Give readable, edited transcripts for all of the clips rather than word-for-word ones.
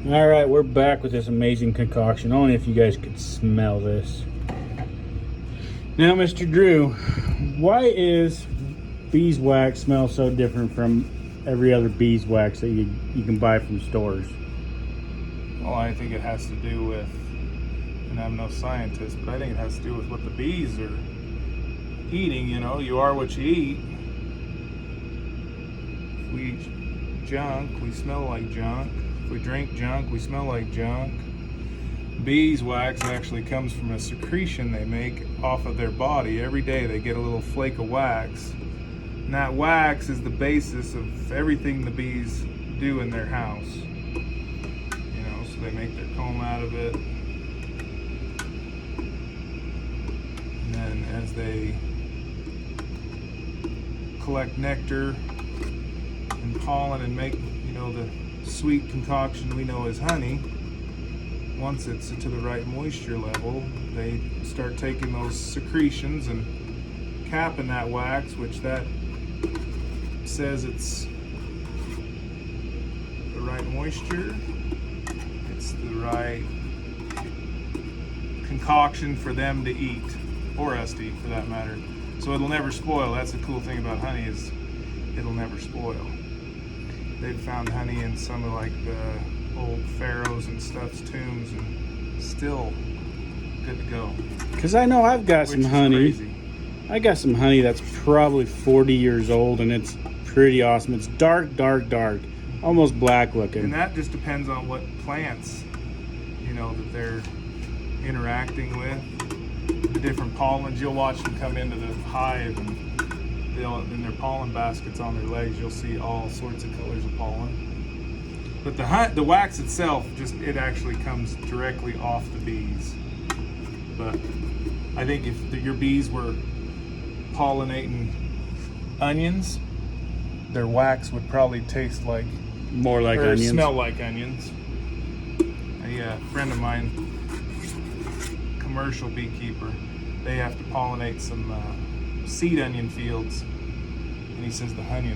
All right, we're back with this amazing concoction. Only if you guys could smell this. Now, Mr. Drew, why is beeswax smell so different from every other beeswax that you can buy from stores? Well, I think it has to do with, and I'm no scientist, but I think it has to do with what the bees are eating. You know, you are what you eat. If we eat junk, we smell like junk. If we drink junk, we smell like junk. Beeswax actually comes from a secretion they make off of their body. Every day they get a little flake of wax. And that wax is the basis of everything the bees do in their house. You know, so they make their comb out of it. And then as they collect nectar and pollen and make, you know, the sweet concoction we know as honey, once it's to the right moisture level, they start taking those secretions and capping that wax, which that says it's the right moisture, it's the right concoction for them to eat, or us to eat for that matter. So it'll never spoil. That's the cool thing about honey, is it'll never spoil. They'd found honey in some of like the old pharaohs and stuff's tombs, and still good to go. Because I know I've got some honey. Crazy. I got some honey that's probably 40 years old, and it's pretty awesome. It's dark, almost black looking. And that just depends on what plants, you know, that they're interacting with. The different pollens, you'll watch them come into the hive, and they'll, in their pollen baskets on their legs, you'll see all sorts of colors of pollen. But the wax itself, it actually comes directly off the bees. But I think if your bees were pollinating onions, their wax would probably taste like, more like or onions. smell like onions. A friend of mine, commercial beekeeper, they have to pollinate some seed onion fields, and he says the honey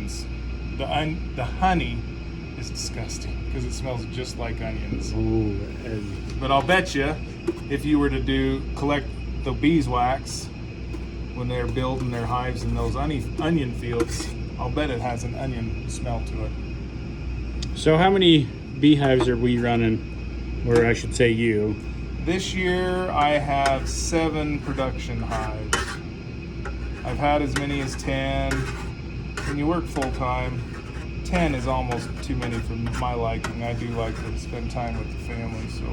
is disgusting because it smells just like onions. Ooh, But I'll bet you, if you were to collect the beeswax when they're building their hives in those onion fields, I'll bet it has an onion smell to it. So how many beehives are we running, or I should say you? This year I have 7 production hives. I've had as many as 10. When you work full time, 10 is almost too many for my liking. I do like to spend time with the family, so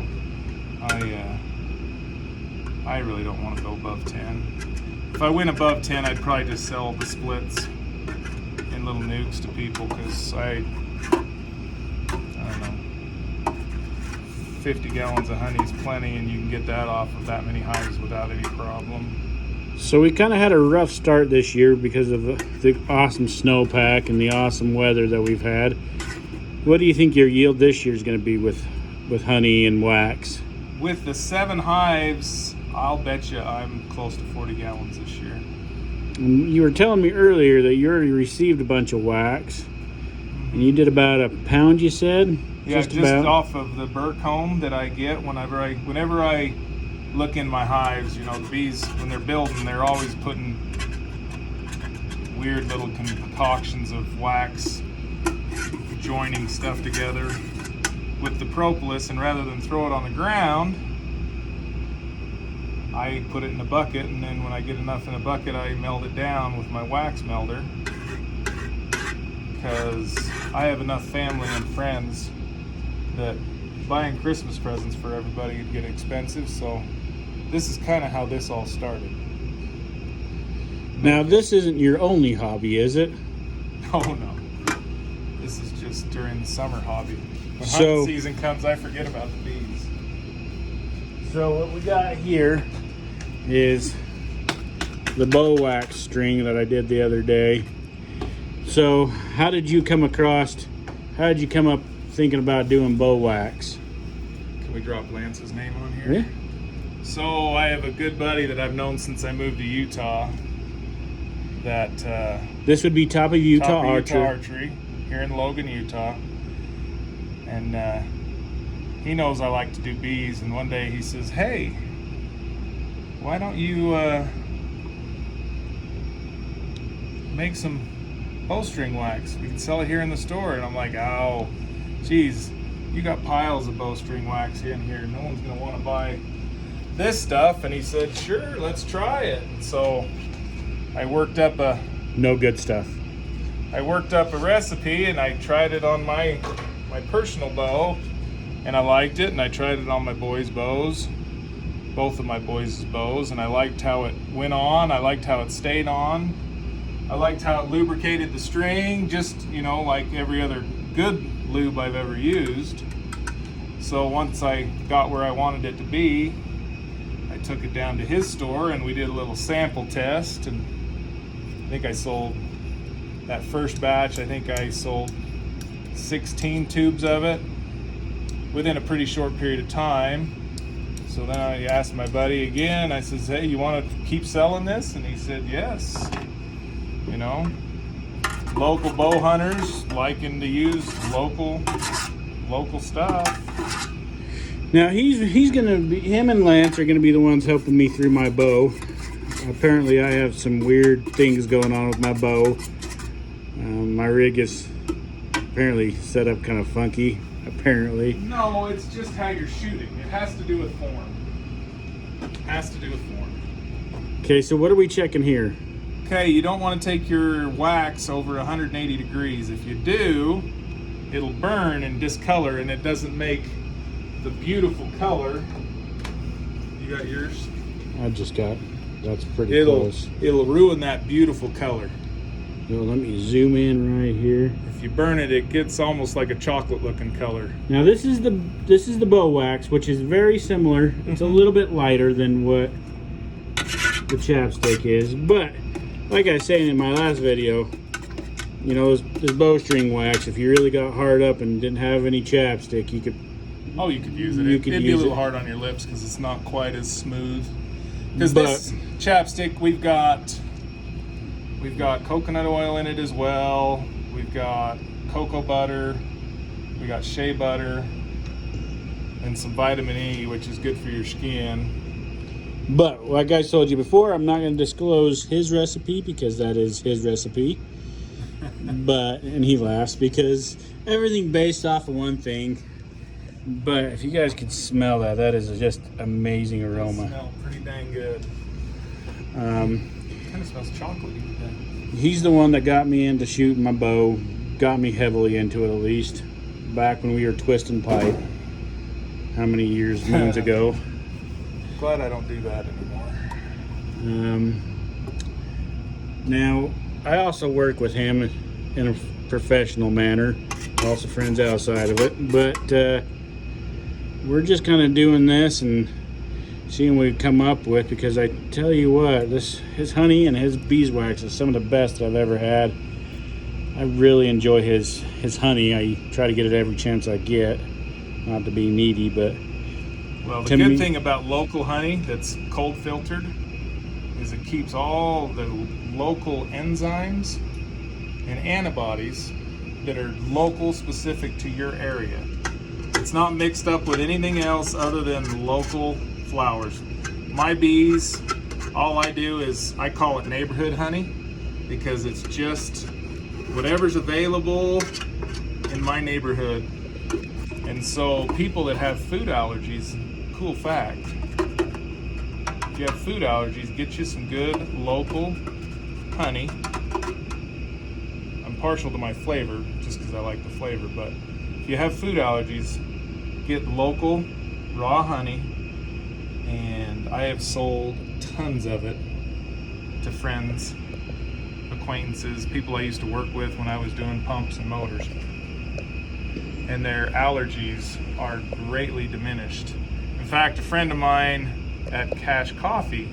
I really don't want to go above 10. If I went above 10, I'd probably just sell the splits in little nukes to people, because I don't know, 50 gallons of honey is plenty, and you can get that off of that many hives without any problem. So we kind of had a rough start this year because of the awesome snowpack and the awesome weather that we've had. What do you think your yield this year is going to be with honey and wax? With the 7 hives, I'll bet you I'm close to 40 gallons this year. And you were telling me earlier that you already received a bunch of wax, and you did about a pound, you said? Yeah, just off of the burr comb that I get whenever I look in my hives. You know, the bees, when they're building, they're always putting weird little concoctions of wax, joining stuff together with the propolis, and rather than throw it on the ground, I put it in a bucket, and then when I get enough in a bucket, I melt it down with my wax melter, because I have enough family and friends that buying Christmas presents for everybody would get expensive. So this is kind of how this all started. Now, this isn't your only hobby, is it? Oh no, this is just during the summer hobby. When So- hunting season comes, I forget about the bees. So what we got here is the bow wax string that I did the other day. So how did you come up thinking about doing bow wax? Can we drop Lance's name on here? Yeah. So I have a good buddy that I've known since I moved to Utah. That This would be top of Utah Utah Archery. Archery here in Logan, Utah, and he knows I like to do bees, and one day he says, hey, why don't you make some bowstring wax? We can sell it here in the store. And I'm like, oh, geez, you got piles of bowstring wax in here. No one's gonna want to buy this stuff. And he said, sure, let's try it. And so I worked up No good stuff. I worked up a recipe, and I tried it on my personal bow, and I liked it, and I tried it on my boys' bows, both of my boys' bows, and I liked how it went on. I liked how it stayed on. I liked how it lubricated the string, just, you know, like every other good lube I've ever used. So once I got where I wanted it to be, I took it down to his store, and we did a little sample test, and I think I sold that first batch. I think I sold 16 tubes of it within a pretty short period of time. So then I asked my buddy again. I says, hey, you want to keep selling this? And he said, yes. You know, local bow hunters liking to use local stuff. Now he's gonna be, him and Lance are gonna be the ones helping me through my bow. Apparently I have some weird things going on with my bow. My rig is apparently set up kind of funky, apparently. No, it's just how you're shooting. It has to do with form. Okay, so what are we checking here? Okay, you don't want to take your wax over 180 degrees. If you do, it'll burn and discolor, and it doesn't make the beautiful color. You got yours? That's pretty close. It'll ruin that beautiful color. Well, let me zoom in right here. If you burn it, it gets almost like a chocolate looking color. Now this is the bow wax, which is very similar. It's a little bit lighter than what the chapstick is, but like I was saying in my last video, you know, this bowstring wax, if you really got hard up and didn't have any chapstick, you could use it. It'd be a little hard on your lips because it's not quite as smooth. Because this chapstick, we've got coconut oil in it as well. We've got cocoa butter. We got shea butter and some vitamin E, which is good for your skin. But like I told you before, I'm not going to disclose his recipe because that is his recipe. And he laughs because everything based off of one thing. But if you guys could smell that, that is just amazing aroma. It smells pretty dang good. Kind of smells chocolatey today. He's the one that got me into shooting my bow, got me heavily into it at least, back when we were twisting pipe. How many moons ago? Glad I don't do that anymore. Now, I also work with him in a professional manner, also friends outside of it, but we're just kind of doing this and seeing what we come up with, because I tell you what, his honey and his beeswax is some of the best that I've ever had. I really enjoy his honey. I try to get it every chance I get, not to be needy, but well, the good thing about local honey that's cold filtered is it keeps all the local enzymes and antibodies that are local, specific to your area. It's not mixed up with anything else other than local flowers. My bees, all I do is I call it neighborhood honey, because it's just whatever's available in my neighborhood. And so people that have food allergies, cool fact, if you have food allergies, get you some good local honey. I'm partial to my flavor just because I like the flavor, but if you have food allergies, get local raw honey. And I have sold tons of it to friends, acquaintances, people I used to work with when I was doing pumps and motors. And their allergies are greatly diminished. In fact, a friend of mine at Cash Coffee,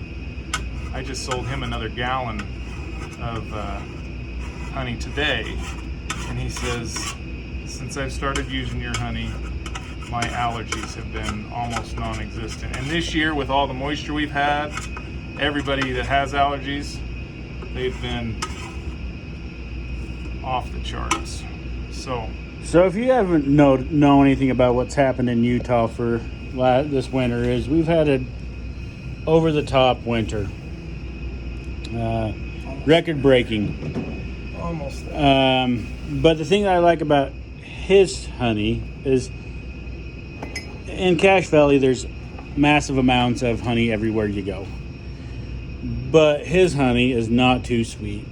I just sold him another gallon of honey today. And he says, since I've started using your honey, my allergies have been almost non-existent. And this year, with all the moisture we've had, everybody that has allergies, they've been off the charts. So So if you haven't know anything about what's happened in Utah for this winter, is we've had a over-the-top winter, record-breaking. Almost there. But the thing that I like about his honey is, in Cache Valley, there's massive amounts of honey everywhere you go. But his honey is not too sweet.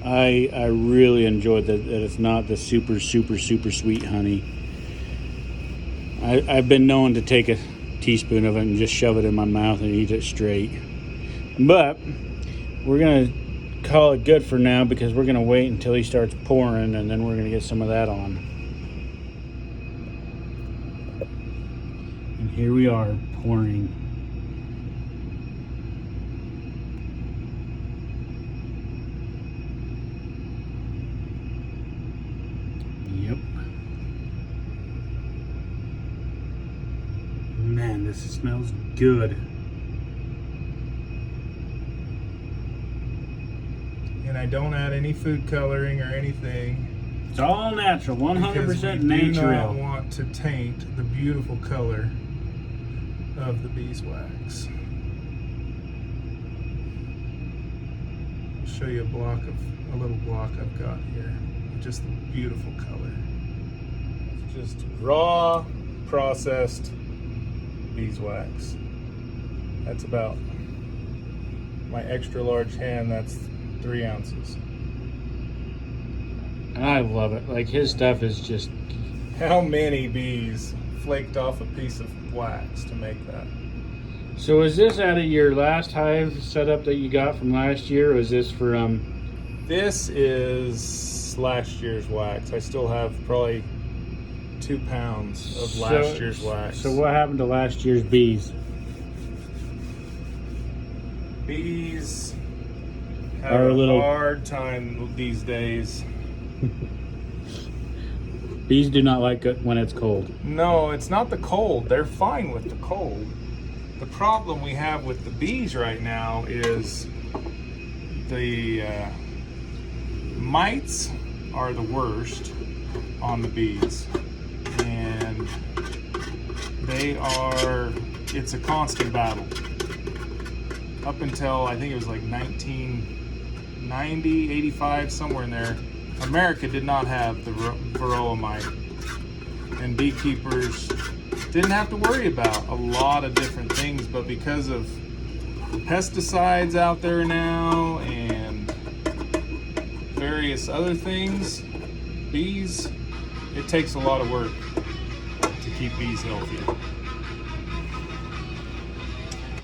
I really enjoy that it's not the super sweet honey. I've been known to take a teaspoon of it and just shove it in my mouth and eat it straight. But we're gonna call it good for now, because we're gonna wait until he starts pouring, and then we're gonna get some of that on. And here we are pouring. Yep. Man, this smells good. And I don't add any food coloring or anything. It's all natural, 100% We do not natural. want to taint the beautiful color of the beeswax. I'll show you a little block I've got here. Just the beautiful color. It's just raw, processed beeswax. That's about my extra large hand. That's 3 ounces. I love it. Like, his stuff is just... How many bees flaked off a piece of wax to make that? So is this out of your last hive setup that you got from last year, or is this for This is last year's wax. I still have probably 2 pounds of last year's wax. So what happened to last year's bees? Bees have Are a little- hard time these days. Bees do not like it when it's cold. No, it's not the cold. They're fine with the cold. The problem we have with the bees right now is the mites are the worst on the bees. And it's a constant battle. Up until, I think it was like 1990, 85, somewhere in there, America did not have the varroa mite. And beekeepers didn't have to worry about a lot of different things, but because of the pesticides out there now and various other things, bees, it takes a lot of work to keep bees healthy.